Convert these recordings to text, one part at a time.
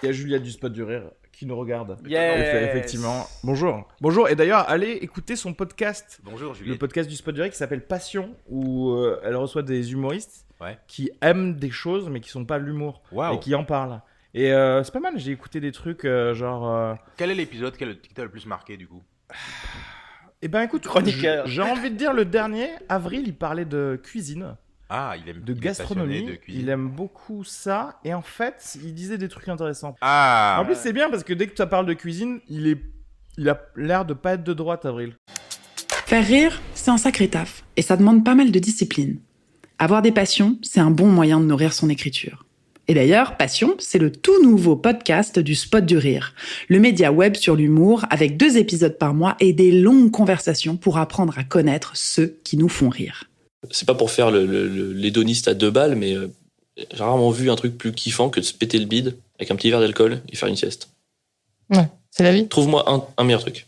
Il y a Julia du Spot du Rire qui nous regarde. Yes. Effectivement. Bonjour. Bonjour. Et d'ailleurs, allez écouter son podcast. Bonjour Le Juliette. podcast du Spot du Rire qui s'appelle Passion, où elle reçoit des humoristes Ouais. qui aiment des choses mais qui sont pas l'humour Waouh. et qui en parlent. Et c'est pas mal, j'ai écouté des trucs genre... Quel est l'épisode qui t'a le plus marqué du coup? Eh ben écoute, Chroniqueur. j'ai envie de dire le dernier, Avril, il parlait de cuisine, Ah, il aime de il est gastronomie, passionné de cuisine. il aime beaucoup ça, et en fait, il disait des trucs intéressants. Ah. En plus, c'est bien parce que dès que tu parles de cuisine, il a l'air de pas être de droite, Avril. Faire rire, c'est un sacré taf, et ça demande pas mal de discipline. Avoir des passions, c'est un bon moyen de nourrir son écriture. Et d'ailleurs, Passion, c'est le tout nouveau podcast du Spot du Rire, le média web sur l'humour avec 2 épisodes par mois et des longues conversations pour apprendre à connaître ceux qui nous font rire. C'est pas pour faire l'hédoniste à 2 balles, mais j'ai rarement vu un truc plus kiffant que de se péter le bide avec un petit verre d'alcool et faire une sieste. Ouais, c'est la vie. Trouve-moi un meilleur truc.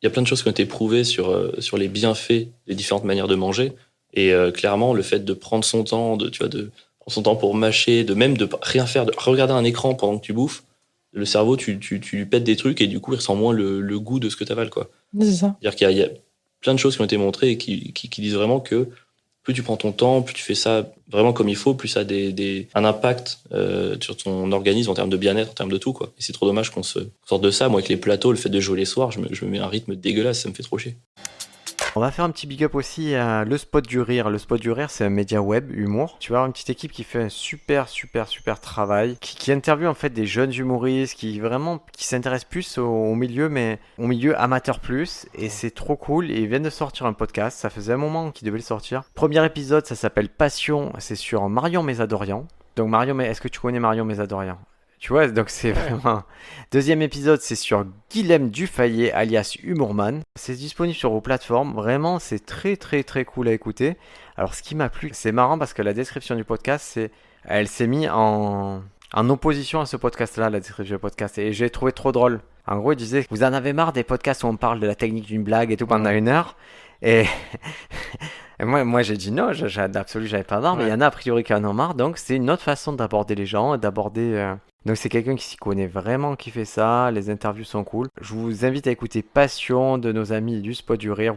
Il y a plein de choses qui ont été prouvées sur les bienfaits des différentes manières de manger. Et clairement, le fait de prendre son temps, de prendre son temps pour mâcher, de rien faire, de regarder un écran pendant que tu bouffes, le cerveau, tu lui pètes des trucs et du coup, il ressent moins le goût de ce que tu avales, quoi. C'est ça. C'est-à-dire qu'il y a plein de choses qui ont été montrées et qui disent vraiment que plus tu prends ton temps, plus tu fais ça vraiment comme il faut, plus ça a un impact sur ton organisme en termes de bien-être, en termes de tout, quoi. Et c'est trop dommage qu'on sorte de ça. Moi, avec les plateaux, le fait de jouer les soirs, je me mets un rythme dégueulasse, ça me fait trop chier. On va faire un petit big up aussi à Le Spot du Rire. Le Spot du Rire, c'est un média web, humour. Tu vas avoir une petite équipe qui fait un super travail, qui interviewe en fait des jeunes humoristes, qui s'intéressent plus au milieu, mais au milieu amateur plus. Et c'est trop cool. Et ils viennent de sortir un podcast. Ça faisait un moment qu'ils devaient le sortir. Premier épisode, ça s'appelle Passion. C'est sur Marion Mésadorian. Donc est-ce que tu connais Marion Mésadorian ? Tu vois, donc c'est vraiment... Deuxième épisode, c'est sur Guilhem Dufayet, alias Humorman. C'est disponible sur vos plateformes. Vraiment, c'est très cool à écouter. Alors, ce qui m'a plu, c'est marrant parce que la description du podcast, elle s'est mise en opposition à ce podcast-là, la description du podcast. Et j'ai trouvé trop drôle. En gros, il disait, vous en avez marre des podcasts où on parle de la technique d'une blague et tout pendant 1 heure. Et... Et moi j'ai dit non, j'avais pas marre, mais il y en a a priori qui en ont marre, donc c'est une autre façon d'aborder les gens, Donc c'est quelqu'un qui s'y connaît vraiment, qui fait ça, les interviews sont cool. Je vous invite à écouter Passion de nos amis du Spot du Rire.